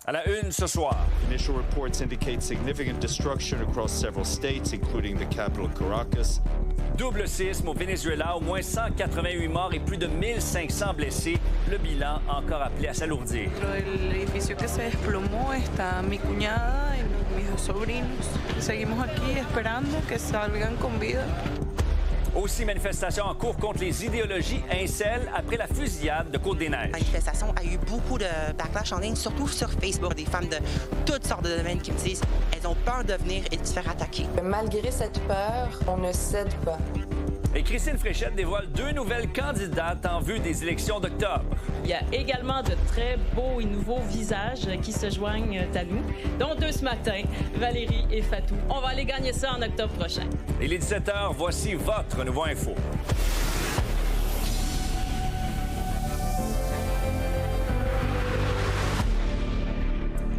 À la une ce soir. Initial reports indicate significant destruction across several states, including the capital Caracas. Double séisme au Venezuela, au moins 188 morts et plus de 1500 blessés. Le bilan encore appelé à s'alourdir. El edificio que se desplomó está mi cuñada y mis dos sobrinos. Seguimos aquí esperando que salgan con vida. Aussi, manifestation en cours contre les idéologies incel après la fusillade de Côte-des-Neiges. La manifestation a eu beaucoup de backlash en ligne, surtout sur Facebook. Des femmes de toutes sortes de domaines qui me disent qu'elles ont peur de venir et de se faire attaquer. Malgré cette peur, on ne cède pas. Et Christine Fréchette dévoile 2 nouvelles candidates en vue des élections d'octobre. Il y a également de très beaux et nouveaux visages qui se joignent à nous, dont 2 ce matin, Valérie et Fatou. On va aller gagner ça en octobre prochain. Il est 17h, voici votre Nouveau Info.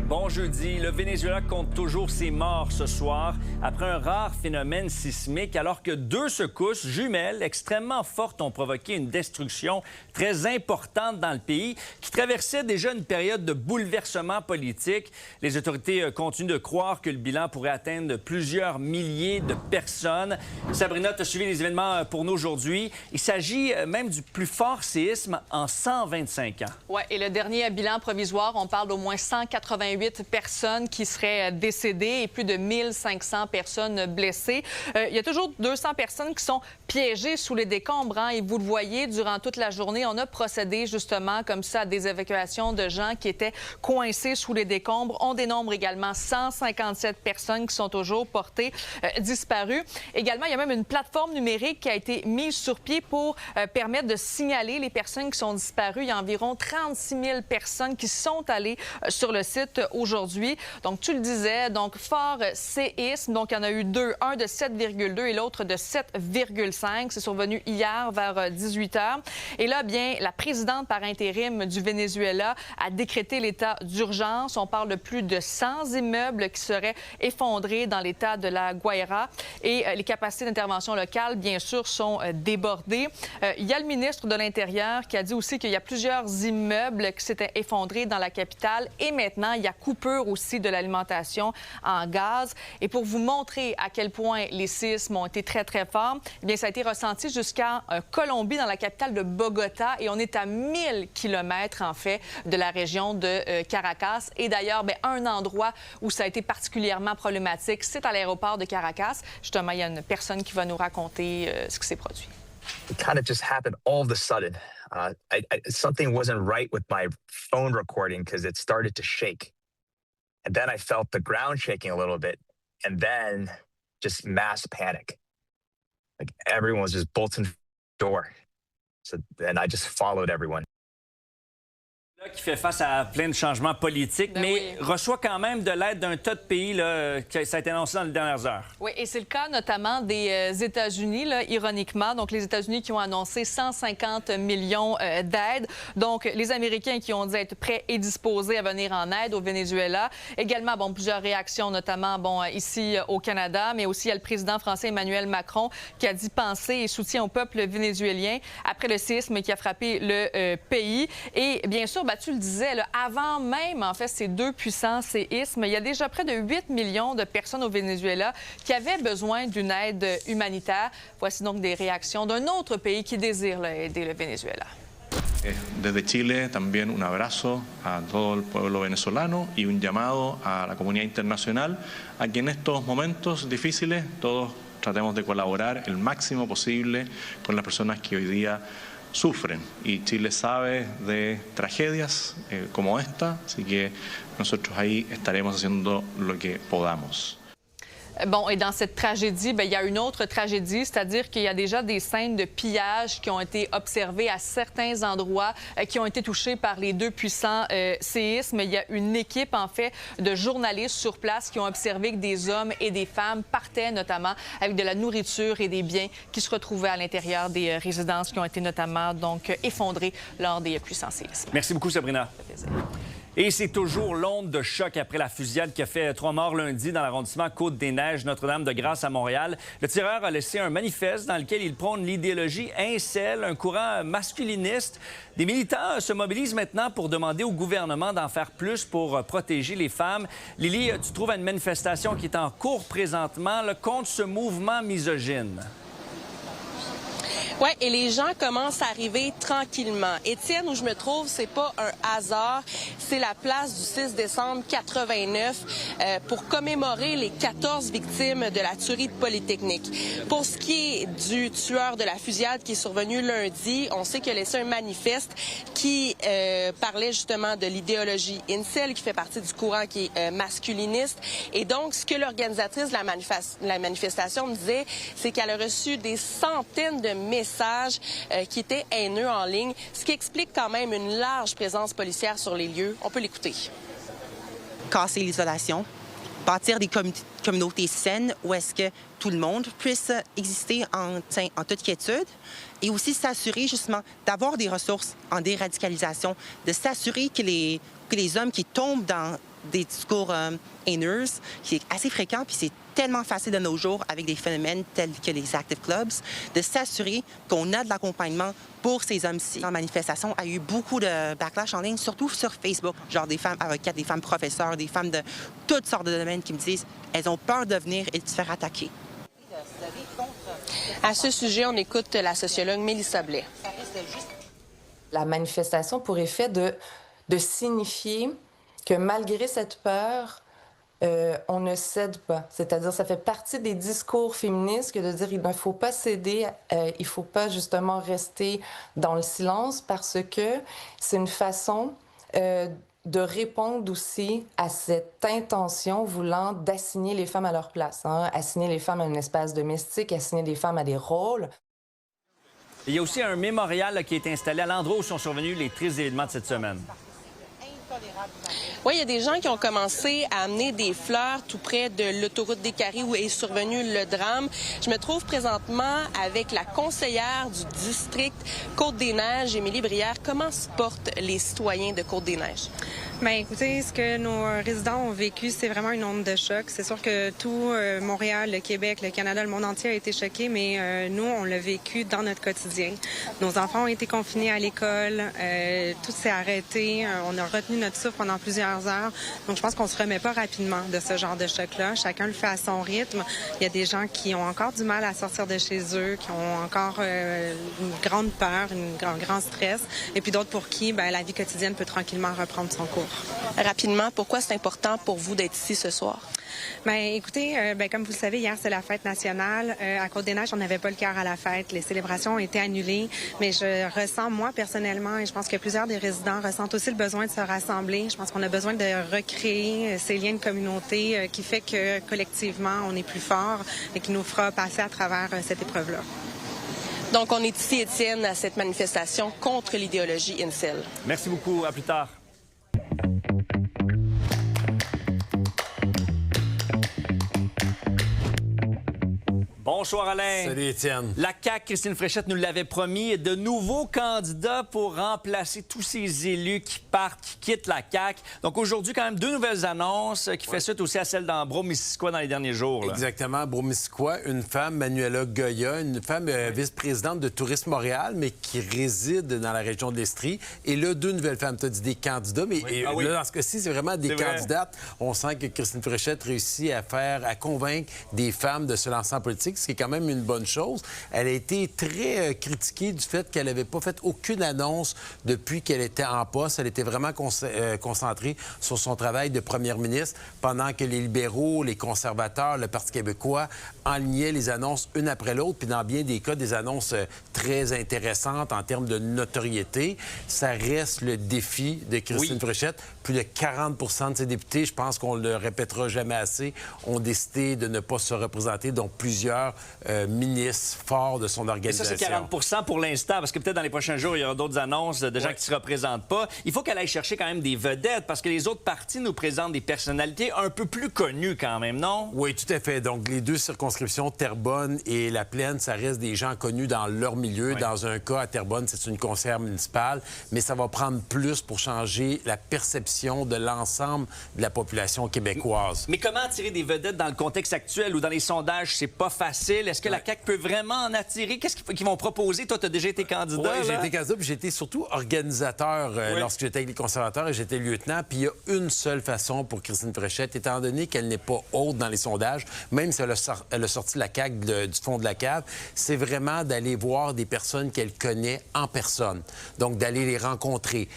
Bon jeudi, le Venezuela compte toujours ses morts ce soir après un rare phénomène sismique alors que 2 secousses jumelles extrêmement fortes ont provoqué une destruction très importante dans le pays qui traversait déjà une période de bouleversement politique. Les autorités continuent de croire que le bilan pourrait atteindre plusieurs milliers de personnes. Sabrina, tu as suivi les événements pour nous aujourd'hui. Il s'agit même du plus fort séisme en 125 ans. Oui, et le dernier bilan provisoire, on parle d'au moins 188 personnes qui seraient décédées et plus de 1500 personnes blessées. Il y a toujours 200 personnes qui sont piégées sous les décombres. Et vous le voyez, durant toute la journée, on a procédé justement comme ça à des évacuations de gens qui étaient coincés sous les décombres. On dénombre également 157 personnes qui sont toujours portées disparues. Également, il y a même une plateforme numérique qui a été mise sur pied pour permettre de signaler les personnes qui sont disparues. Il y a environ 36 000 personnes qui sont allées sur le site aujourd'hui. Donc, tu le disais, donc fort séisme. Donc, il y en a eu 2, un de 7,2 et l'autre de 7,5. C'est survenu hier vers 18 h. Et là, bien, la présidente par intérim du Venezuela a décrété l'état d'urgence. On parle de plus de 100 immeubles qui seraient effondrés dans l'état de la Guaira. Et les capacités d'intervention locale, bien sûr, sont débordées. Il y a le ministre de l'Intérieur qui a dit aussi qu'il y a plusieurs immeubles qui s'étaient effondrés dans la capitale. Et maintenant, il y a coupure aussi de l'alimentation en gaz. Et pour vous montrer à quel point les séismes ont été très, très forts, eh bien, ça a été ressenti jusqu'à Colombie, dans la capitale de Bogota. Et on est à 1000 kilomètres, en fait, de la région de Caracas. Et d'ailleurs, bien, un endroit où ça a été particulièrement problématique, c'est à l'aéroport de Caracas. Justement, il y a une personne qui va nous raconter ce qui s'est produit. It kind of just happened all of a sudden. Something wasn't right with my phone recording because it started to shake. And then I felt the ground shaking a little bit. And then just mass panic. Like everyone was just bolting the door. So then I just followed everyone. Qui fait face à plein de changements politiques, mais reçoit quand même de l'aide d'un tas de pays, là, ça a été annoncé dans les dernières heures. Oui, et c'est le cas notamment des États-Unis, là, ironiquement. Donc, les États-Unis qui ont annoncé 150 millions d'aides. Donc, les Américains qui ont dit être prêts et disposés à venir en aide au Venezuela. Également, bon, plusieurs réactions, notamment bon, ici au Canada, mais aussi il y a le président français Emmanuel Macron qui a dit penser et soutien au peuple vénézuélien après le séisme qui a frappé le pays. Et bien sûr, tu le disais, là, avant même, en fait, ces 2 puissants séismes, il y a déjà près de 8 millions de personnes au Venezuela qui avaient besoin d'une aide humanitaire. Voici donc des réactions d'un autre pays qui désire aider le Venezuela. Desde Chile también un abrazo a todo el pueblo venezolano y un llamado a la comunidad internacional a que en estos momentos difíciles todos tratemos de colaborar el máximo posible con las personas que hoy día sufren, y Chile sabe de tragedias como esta, así que nosotros ahí estaremos haciendo lo que podamos. Bon, et dans cette tragédie, bien, il y a une autre tragédie, c'est-à-dire qu'il y a déjà des scènes de pillage qui ont été observées à certains endroits qui ont été touchés par les 2 puissants séismes. Il y a une équipe, en fait, de journalistes sur place qui ont observé que des hommes et des femmes partaient notamment avec de la nourriture et des biens qui se retrouvaient à l'intérieur des résidences qui ont été notamment donc effondrées lors des puissants séismes. Merci beaucoup, Sabrina. Ça fait plaisir. Et c'est toujours l'onde de choc après la fusillade qui a fait 3 morts lundi dans l'arrondissement Côte-des-Neiges, Notre-Dame-de-Grâce à Montréal. Le tireur a laissé un manifeste dans lequel il prône l'idéologie incel, un courant masculiniste. Des militants se mobilisent maintenant pour demander au gouvernement d'en faire plus pour protéger les femmes. Lily, tu trouves une manifestation qui est en cours présentement là, contre ce mouvement misogyne. Oui, et les gens commencent à arriver tranquillement. Étienne, où je me trouve, c'est pas un hasard. C'est la place du 6 décembre 89 pour commémorer les 14 victimes de la tuerie de Polytechnique. Pour ce qui est du tueur de la fusillade qui est survenu lundi, on sait qu'il a laissé un manifeste qui parlait justement de l'idéologie incel, qui fait partie du courant qui est masculiniste. Et donc, ce que l'organisatrice de la manifestation me disait, c'est qu'elle a reçu des centaines de messages qui étaient haineux en ligne, ce qui explique quand même une large présence policière sur les lieux. On peut l'écouter. Casser l'isolation, bâtir des communautés saines où est-ce que tout le monde puisse exister en toute quiétude et aussi s'assurer justement d'avoir des ressources en déradicalisation, de s'assurer que les hommes qui tombent dans des discours haineux, qui est assez fréquent, puis c'est tellement facile de nos jours avec des phénomènes tels que les Active Clubs, de s'assurer qu'on a de l'accompagnement pour ces hommes-ci. La manifestation a eu beaucoup de backlash en ligne, surtout sur Facebook. Genre des femmes avocates, des femmes professeurs, des femmes de toutes sortes de domaines qui me disent elles ont peur de venir et de se faire attaquer. À ce sujet, on écoute la sociologue Mélissa Blais. La manifestation pour effet de signifier que malgré cette peur, on ne cède pas. C'est-à-dire, ça fait partie des discours féministes que de dire il ne faut pas céder, il ne faut pas justement rester dans le silence parce que c'est une façon de répondre aussi à cette intention voulant d'assigner les femmes à leur place, hein? Assigner les femmes à un espace domestique, assigner les femmes à des rôles. Il y a aussi un mémorial là, qui est installé à l'endroit où sont survenus les tristes événements de cette semaine. Oui, il y a des gens qui ont commencé à amener des fleurs tout près de l'autoroute des Carrés où est survenu le drame. Je me trouve présentement avec la conseillère du district Côte-des-Neiges, Émilie Brière. Comment se portent les citoyens de Côte-des-Neiges? Bien, écoutez, ce que nos résidents ont vécu, c'est vraiment une onde de choc. C'est sûr que tout Montréal, le Québec, le Canada, le monde entier a été choqué, mais nous, on l'a vécu dans notre quotidien. Nos enfants ont été confinés à l'école, tout s'est arrêté, on a retenu notre souffle pendant plusieurs heures. Donc, je pense qu'on se remet pas rapidement de ce genre de choc-là. Chacun le fait à son rythme. Il y a des gens qui ont encore du mal à sortir de chez eux, qui ont encore une grande peur, un grand stress, et puis d'autres pour qui la vie quotidienne peut tranquillement reprendre son cours. Rapidement, pourquoi c'est important pour vous d'être ici ce soir? Bien, écoutez, comme vous le savez, hier, c'est la fête nationale. À Côte-des-Neiges, on n'avait pas le cœur à la fête. Les célébrations ont été annulées. Mais je ressens, moi, personnellement, et je pense que plusieurs des résidents ressentent aussi le besoin de se rassembler. Je pense qu'on a besoin de recréer ces liens de communauté qui fait que, collectivement, on est plus fort et qui nous fera passer à travers cette épreuve-là. Donc, on est ici, Étienne, à cette manifestation contre l'idéologie incel. Merci beaucoup. À plus tard. Bonsoir Alain. Salut Étienne. La CAQ, Christine Fréchette nous l'avait promis, de nouveaux candidats pour remplacer tous ces élus qui partent, qui quittent la CAQ. Donc aujourd'hui, quand même, 2 nouvelles annonces qui fait suite aussi à celle d'Ambro-Missisquoi dans les derniers jours. Là. Exactement. Ambro-Missisquoi, une femme, Manuela Goya, une femme vice-présidente de Tourisme Montréal, mais qui réside dans la région de l'Estrie. Et là, 2 nouvelles femmes. Tu as dit des candidats, mais là, dans ce cas-ci, c'est vraiment des candidates. On sent que Christine Fréchette réussit à convaincre des femmes de se lancer en politique, ce qui est quand même une bonne chose. Elle a été très critiquée du fait qu'elle n'avait pas fait aucune annonce depuis qu'elle était en poste. Elle était vraiment concentrée sur son travail de première ministre, pendant que les libéraux, les conservateurs, le Parti québécois enlignaient les annonces une après l'autre, puis dans bien des cas, des annonces très intéressantes en termes de notoriété. Ça reste le défi de Christine Fréchette. Plus de 40 % de ses députés, je pense qu'on ne le répétera jamais assez, ont décidé de ne pas se représenter, donc plusieurs ministre fort de son Et organisation. ça, c'est 40 pour l'instant, parce que peut-être dans les prochains jours, il y aura d'autres annonces de gens qui ne se représentent pas. Il faut qu'elle aille chercher quand même des vedettes, parce que les autres partis nous présentent des personnalités un peu plus connues quand même, non? Oui, tout à fait. Donc, les 2 circonscriptions, Terrebonne et La Plaine, ça reste des gens connus dans leur milieu. Oui. Dans un cas, à Terrebonne, c'est une conseillère municipale, mais ça va prendre plus pour changer la perception de l'ensemble de la population québécoise. Mais comment attirer des vedettes dans le contexte actuel ou dans les sondages, c'est pas facile? Est-ce que la CAQ peut vraiment en attirer? Qu'est-ce qu'ils vont proposer? Toi, tu as déjà été candidat. Oui, j'ai été candidat, puis j'ai été surtout organisateur lorsque j'étais avec les conservateurs et j'étais lieutenant. Puis il y a une seule façon pour Christine Fréchette, étant donné qu'elle n'est pas haute dans les sondages, même si elle a sorti la CAQ du fond de la cave, c'est vraiment d'aller voir des personnes qu'elle connaît en personne. Donc, d'aller les rencontrer,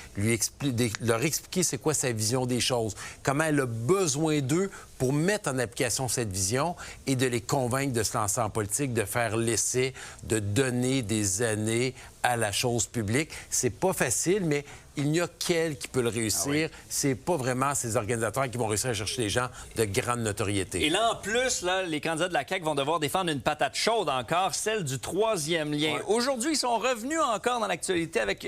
leur expliquer c'est quoi sa vision des choses, comment elle a besoin d'eux pour mettre en application cette vision et de les convaincre de se lancer en politique, de faire l'essai, de donner des années à la chose publique. C'est pas facile, mais il n'y a qu'elle qui peut le réussir. Ah oui. C'est pas vraiment ces organisateurs qui vont réussir à chercher des gens de grande notoriété. Et là, en plus, là, les candidats de la CAQ vont devoir défendre une patate chaude encore, celle du 3e lien. Ouais. Aujourd'hui, ils sont revenus encore dans l'actualité avec...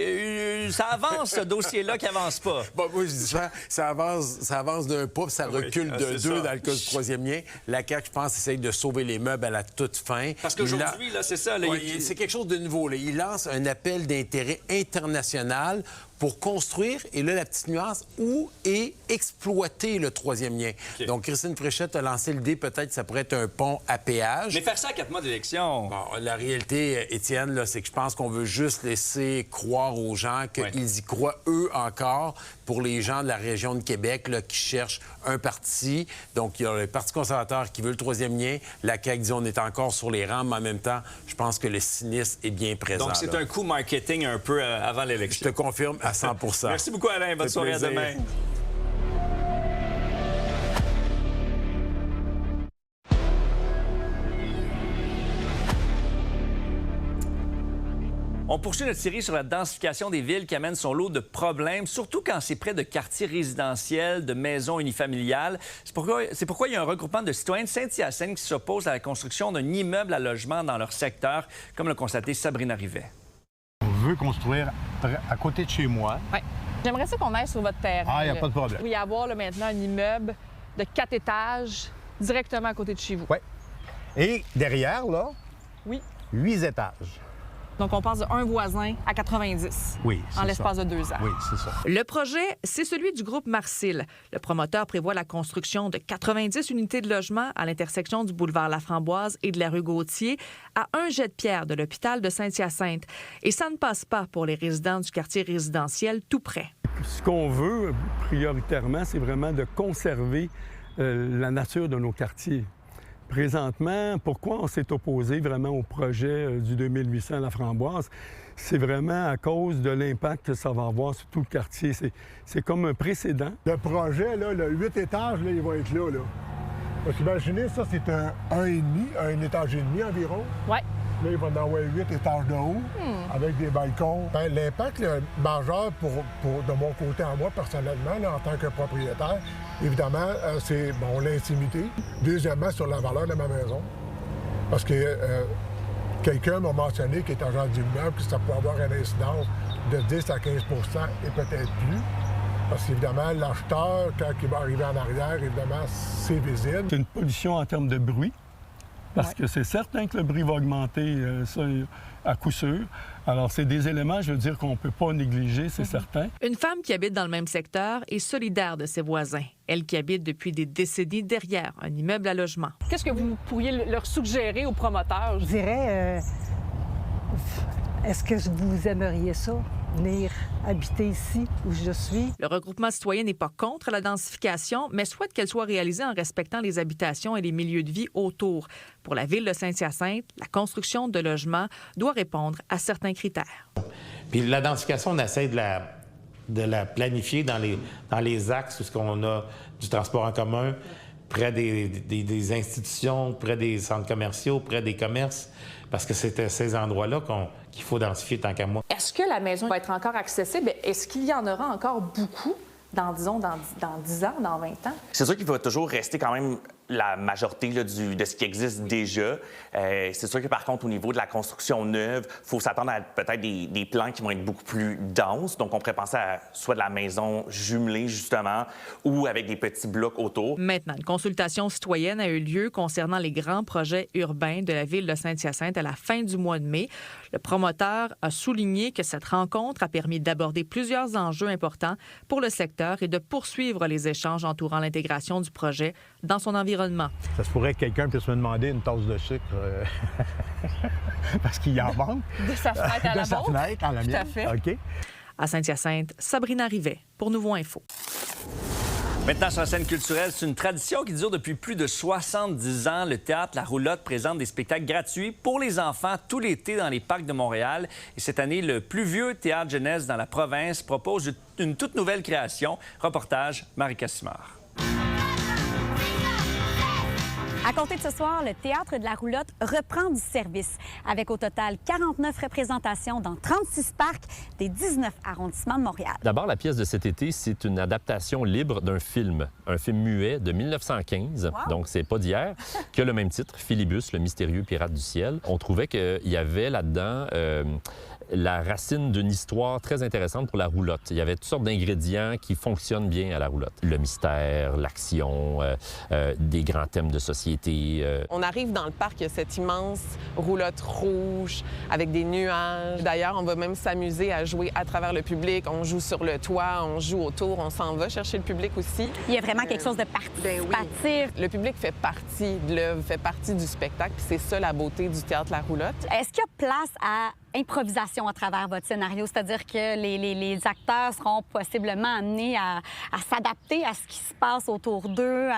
ça avance, ce dossier-là, qui avance pas. Bon, moi, je dis ça avance d'un pas, puis ça recule de 2 dans le cas du 3e lien. La CAQ, je pense, essaye de sauver les meubles à la toute fin. Parce qu'aujourd'hui, là, c'est ça. Là, c'est quelque chose de nouveau. Là. Il lance un appel d'intérêt international pour construire, et là, la petite nuance, où est exploiter le 3e lien. Okay. Donc, Christine Fréchette a lancé l'idée, peut-être que ça pourrait être un pont à péage. Mais faire ça à 4 mois d'élection. Bon, la réalité, Étienne, là, c'est que je pense qu'on veut juste laisser croire aux gens qu'ils y croient, eux, encore, pour les gens de la région de Québec là, qui cherchent un parti. Donc, il y a le Parti conservateur qui veut le 3e lien. La CAQ dit on est encore sur les rangs, mais en même temps, je pense que le cynisme est bien présent. Donc, c'est un coup marketing un peu avant l'élection. Je te confirme à 100 Merci beaucoup, Alain. Bonne soirée, à demain. On poursuit notre série sur la densification des villes qui amène son lot de problèmes, surtout quand c'est près de quartiers résidentiels, de maisons unifamiliales. C'est pourquoi il y a un regroupement de citoyens de Saint-Hyacinthe qui s'oppose à la construction d'un immeuble à logement dans leur secteur, comme l'a constaté Sabrina Rivet. On veut construire à côté de chez moi. Oui. J'aimerais ça qu'on aille sur votre terrain. Ah, il n'y a pas de problème. Il va y avoir là, maintenant un immeuble de 4 étages directement à côté de chez vous. Oui. Et derrière, là, oui. 8 étages. Donc, on passe d'un voisin à 90 en l'espace de 2 ans. Oui, c'est ça. Le projet, c'est celui du groupe Marcil. Le promoteur prévoit la construction de 90 unités de logement à l'intersection du boulevard Laframboise et de la rue Gauthier, à un jet de pierre de l'hôpital de Saint-Hyacinthe. Et ça ne passe pas pour les résidents du quartier résidentiel tout près. Ce qu'on veut, prioritairement, c'est vraiment de conserver la nature de nos quartiers. Présentement, pourquoi on s'est opposé vraiment au projet du 2800 Laframboise? C'est vraiment à cause de l'impact que ça va avoir sur tout le quartier. C'est comme un précédent. Le projet, là, le 8 étages, là, il va être là. Parce qu'imaginez, ça, c'est un étage et demi environ. Oui. Là, il va en avoir 8 étages de haut, avec des balcons. Ben, l'impact majeur de mon côté à moi, personnellement, là, en tant que propriétaire, évidemment, c'est l'intimité. Deuxièmement, sur la valeur de ma maison. Parce que quelqu'un m'a mentionné qui est agent d'immeuble que ça peut avoir une incidence de 10 à 15 et peut-être plus. Parce qu'évidemment, l'acheteur, quand il va arriver en arrière, évidemment, c'est visible. C'est une pollution en termes de bruit. Parce que c'est certain que le bruit va augmenter, ça, à coup sûr. Alors, c'est des éléments, je veux dire, qu'on ne peut pas négliger, c'est certain. Une femme qui habite dans le même secteur est solidaire de ses voisins. Elle qui habite depuis des décennies derrière un immeuble à logement. Qu'est-ce que vous pourriez leur suggérer aux promoteurs? Je dirais, est-ce que vous aimeriez ça? Venir habiter ici où je suis. Le regroupement citoyen n'est pas contre la densification, mais souhaite qu'elle soit réalisée en respectant les habitations et les milieux de vie autour. Pour la ville de Saint-Hyacinthe, la construction de logements doit répondre à certains critères. Puis la densification, on essaie de la planifier dans les axes où on a du transport en commun, près des institutions, près des centres commerciaux, près des commerces, parce que c'est ces endroits-là qu'il faut densifier tant qu'à moi. Est-ce que la maison va être encore accessible? Est-ce qu'il y en aura encore beaucoup dans 10 ans, dans 20 ans? C'est sûr qu'il va toujours rester quand même la majorité là, de ce qui existe déjà. C'est sûr que, par contre, au niveau de la construction neuve, il faut s'attendre à peut-être des plans qui vont être beaucoup plus denses. Donc, on pourrait penser à soit de la maison jumelée, justement, ou avec des petits blocs autour. Maintenant, une consultation citoyenne a eu lieu concernant les grands projets urbains de la ville de Saint-Hyacinthe à la fin du mois de mai. Le promoteur a souligné que cette rencontre a permis d'aborder plusieurs enjeux importants pour le secteur et de poursuivre les échanges entourant l'intégration du projet dans son environnement. Ça se pourrait que quelqu'un puisse me demander une tasse de sucre parce qu'il y en manque. De sa fenêtre à la vôtre? De sa fenêtre à la mienne. Tout à fait. OK. À Saint-Hyacinthe, Sabrina Rivet pour Nouveau Info. Maintenant, sur la scène culturelle, c'est une tradition qui dure depuis plus de 70 ans. Le théâtre La Roulotte présente des spectacles gratuits pour les enfants tout l'été dans les parcs de Montréal. Et cette année, le plus vieux théâtre jeunesse dans la province propose une toute nouvelle création. Reportage, Marika Simard. À compter de ce soir, le Théâtre de la Roulotte reprend du service, avec au total 49 représentations dans 36 parcs des 19 arrondissements de Montréal. D'abord, la pièce de cet été, c'est une adaptation libre d'un film, un film muet de 1915, donc c'est pas d'hier, qui a le même titre, Philibus, le mystérieux pirate du ciel. On trouvait qu'il y avait là-dedans la racine d'une histoire très intéressante pour la roulotte. Il y avait toutes sortes d'ingrédients qui fonctionnent bien à la roulotte. Le mystère, l'action, des grands thèmes de société. On arrive dans le parc, il y a cette immense roulotte rouge avec des nuages. D'ailleurs, on va même s'amuser à jouer à travers le public. On joue sur le toit, on joue autour, on s'en va chercher le public aussi. Il y a vraiment quelque chose de participatif. Ben oui. Le public fait partie de l'œuvre, fait partie du spectacle, puis c'est ça la beauté du théâtre La Roulotte. Est-ce qu'il y a place à improvisation à travers votre scénario, c'est-à-dire que les acteurs seront possiblement amenés à s'adapter à ce qui se passe autour d'eux,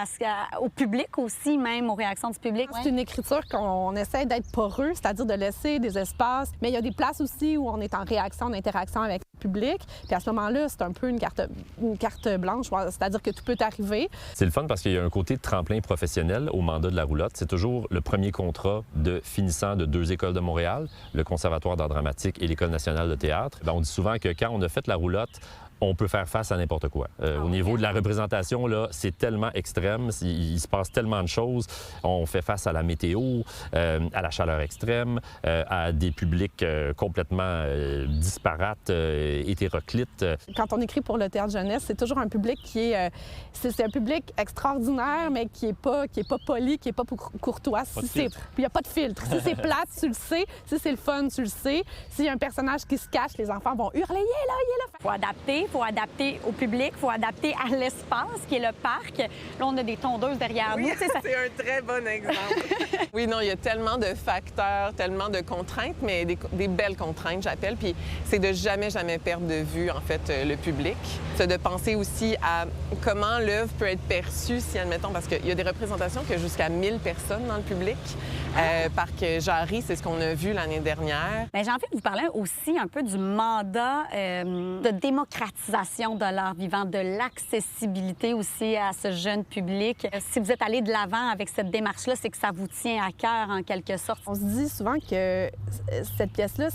au public aussi, même aux réactions du public? C'est une écriture qu'on essaie d'être poreux, c'est-à-dire de laisser des espaces, mais il y a des places aussi où on est en réaction, en interaction avec le public. Puis à ce moment-là, c'est un peu une carte blanche, c'est-à-dire que tout peut arriver. C'est le fun parce qu'il y a un côté de tremplin professionnel au mandat de la roulotte. C'est toujours le premier contrat de finissant de 2 écoles de Montréal, le Conservatoire d'art dramatique et l'École nationale de théâtre. On dit souvent que quand on a fait la roulotte, on peut faire face à n'importe quoi. Au niveau de la représentation, là, c'est tellement extrême, il se passe tellement de choses. On fait face à la météo, à la chaleur extrême, à des publics complètement disparates, hétéroclites. Quand on écrit pour le théâtre jeunesse, c'est toujours un public qui est... c'est un public extraordinaire, mais qui est pas poli, qui est pas courtois. Puis il n'y a pas de filtre. Si c'est plate, tu le sais. Si c'est le fun, tu le sais. S'il y a un personnage qui se cache, les enfants vont hurler « Il est là, il est là! » Faut adapter. Il faut adapter au public, il faut adapter à l'espace qui est le parc. Là, on a des tondeuses derrière nous. C'est un très bon exemple. Oui, non, il y a tellement de facteurs, tellement de contraintes, mais des belles contraintes, j'appelle. Puis c'est de jamais perdre de vue, en fait, le public. C'est de penser aussi à comment l'œuvre peut être perçue si, admettons, parce qu'il y a des représentations qui ont jusqu'à 1000 personnes dans le public. Parc Jarry, c'est ce qu'on a vu l'année dernière. Bien, j'ai envie de vous parler aussi un peu du mandat de démocratisation de l'art vivant, de l'accessibilité aussi à ce jeune public. Si vous êtes allé de l'avant avec cette démarche-là, c'est que ça vous tient à cœur en quelque sorte. On se dit souvent que cette pièce-là,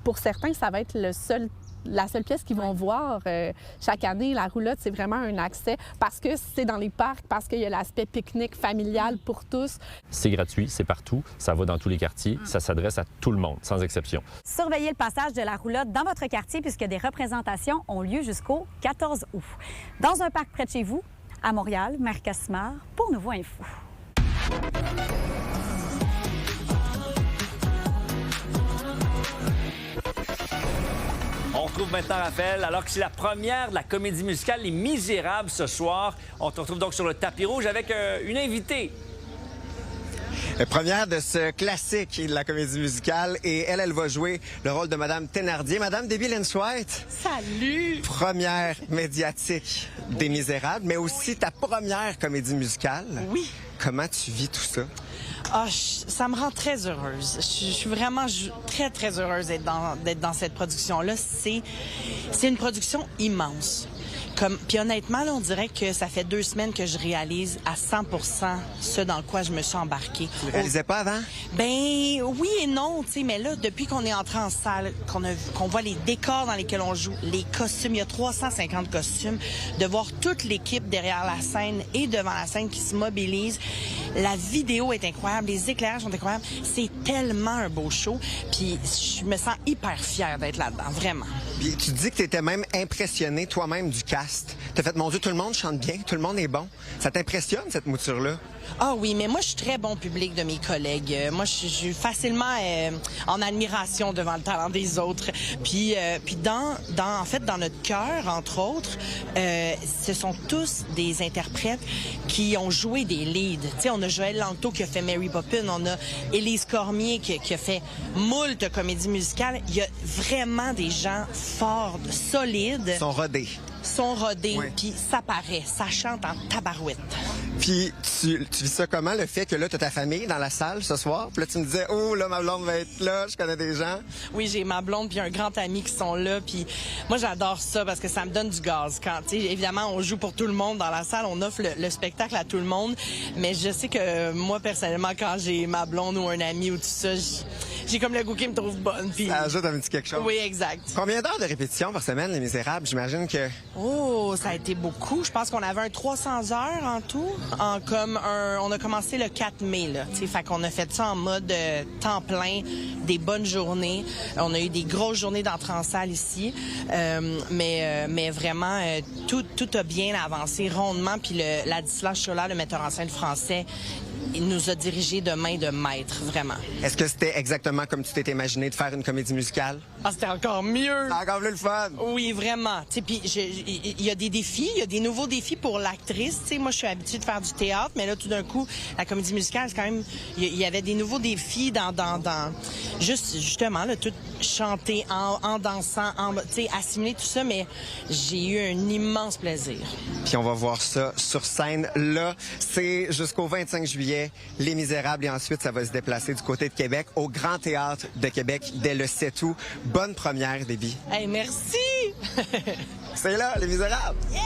pour certains, ça va être la seule pièce qu'ils vont voir chaque année. La roulotte, c'est vraiment un accès parce que c'est dans les parcs, parce qu'il y a l'aspect pique-nique familial pour tous. C'est gratuit, c'est partout, ça va dans tous les quartiers, ça s'adresse à tout le monde, sans exception. Surveillez le passage de la roulotte dans votre quartier puisque des représentations ont lieu jusqu'au 14 août. Dans un parc près de chez vous, à Montréal, Marika Simard pour Nouveau Info. On retrouve maintenant Raphaël, alors que c'est la première de la comédie musicale Les Misérables ce soir. On te retrouve donc sur le tapis rouge avec une invitée. Première de ce classique de la comédie musicale et elle va jouer le rôle de Madame Thénardier. Madame Debbie Lynch-White. Salut! Première médiatique des Misérables, mais aussi ta première comédie musicale. Oui. Comment tu vis tout ça? Ah, ça me rend très heureuse. Je suis vraiment très heureuse d'être dans cette production-là. C'est une production immense. Puis honnêtement, là, on dirait que ça fait 2 semaines que je réalise à 100% ce dans quoi je me suis embarquée. Tu ne réalisais pas avant? Ben oui et non, tu sais, mais là, depuis qu'on est entré en salle, qu'on voit les décors dans lesquels on joue, les costumes, il y a 350 costumes, de voir toute l'équipe derrière la scène et devant la scène qui se mobilise. La vidéo est incroyable, les éclairages sont incroyables. C'est tellement un beau show, puis je me sens hyper fière d'être là-dedans, vraiment. Puis tu dis que tu étais même impressionné toi-même du cast. Tu as fait, mon Dieu, tout le monde chante bien, tout le monde est bon. Ça t'impressionne, cette mouture-là? Ah oui, mais moi, je suis très bon public de mes collègues. Moi, je suis facilement en admiration devant le talent des autres. Puis en fait, dans notre cœur, entre autres, ce sont tous des interprètes qui ont joué des leads. Tu sais, on a Joël Lanto qui a fait Mary Poppins, on a Élise Cormier qui a fait moult comédies musicales. Il y a vraiment des gens forts, solides. Ils sont rodés. Oui. Puis ça paraît, ça chante en tabarouette. Puis tu vis ça comment, le fait que là, tu as ta famille dans la salle ce soir? Puis là, tu me disais, oh là, ma blonde va être là, je connais des gens. Oui, j'ai ma blonde puis un grand ami qui sont là. Puis moi, j'adore ça parce que ça me donne du gaz. Quand, tu sais, évidemment, on joue pour tout le monde dans la salle, on offre le spectacle à tout le monde. Mais je sais que moi, personnellement, quand j'ai ma blonde ou un ami ou tout ça, j'ai comme le goût qui me trouve bonne. Puis... Ça ajoute un petit quelque chose. Oui, exact. Combien d'heures de répétition par semaine, Les Misérables? J'imagine que... Oh, ça a été beaucoup. Je pense qu'on avait un 300 heures en tout. On a commencé le 4 mai, là. T'sais, fait qu'on a fait ça en mode temps plein, des bonnes journées. On a eu des grosses journées d'entrée en salle ici. Mais vraiment, tout a bien avancé rondement. Puis Ladislas Cholat, le metteur en scène français, il nous a dirigés de main de maître, vraiment. Est-ce que c'était exactement comme tu t'étais imaginé de faire une comédie musicale? Ah, c'était encore mieux! C'est encore plus le fun! Oui, vraiment. Puis il y a des défis, il y a des nouveaux défis pour l'actrice. T'sais, moi, je suis habituée de faire du théâtre, mais là, tout d'un coup, la comédie musicale, c'est quand même... Il y avait des nouveaux défis dans justement, là, tout chanter en dansant, assimiler tout ça, mais j'ai eu un immense plaisir. Puis on va voir ça sur scène. Là, c'est jusqu'au 25 juillet, Les Misérables, et ensuite, ça va se déplacer du côté de Québec au Grand Théâtre de Québec dès le 7 août. Bonne première, Déby. Hey, merci! C'est là, Les Misérables! Yeah!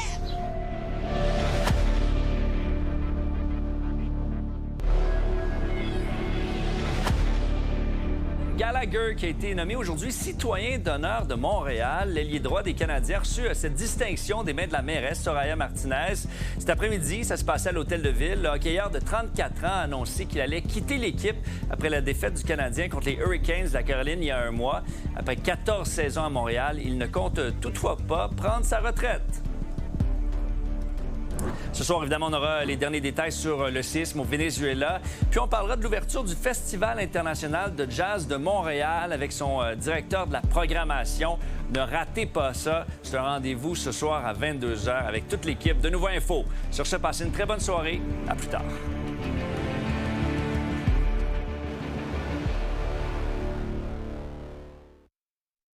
Gallagher, qui a été nommé aujourd'hui citoyen d'honneur de Montréal, l'ailier droit des Canadiens, a reçu cette distinction des mains de la mairesse Soraya Martinez. Cet après-midi, ça se passait à l'Hôtel de Ville. Le hockeyeur de 34 ans a annoncé qu'il allait quitter l'équipe après la défaite du Canadien contre les Hurricanes de la Caroline il y a un mois. Après 14 saisons à Montréal, il ne compte toutefois pas prendre sa retraite. Ce soir, évidemment, on aura les derniers détails sur le séisme au Venezuela. Puis on parlera de l'ouverture du Festival international de jazz de Montréal avec son directeur de la programmation. Ne ratez pas ça. C'est un rendez-vous ce soir à 22h avec toute l'équipe de Nouveau Info. Sur ce, passez une très bonne soirée. À plus tard.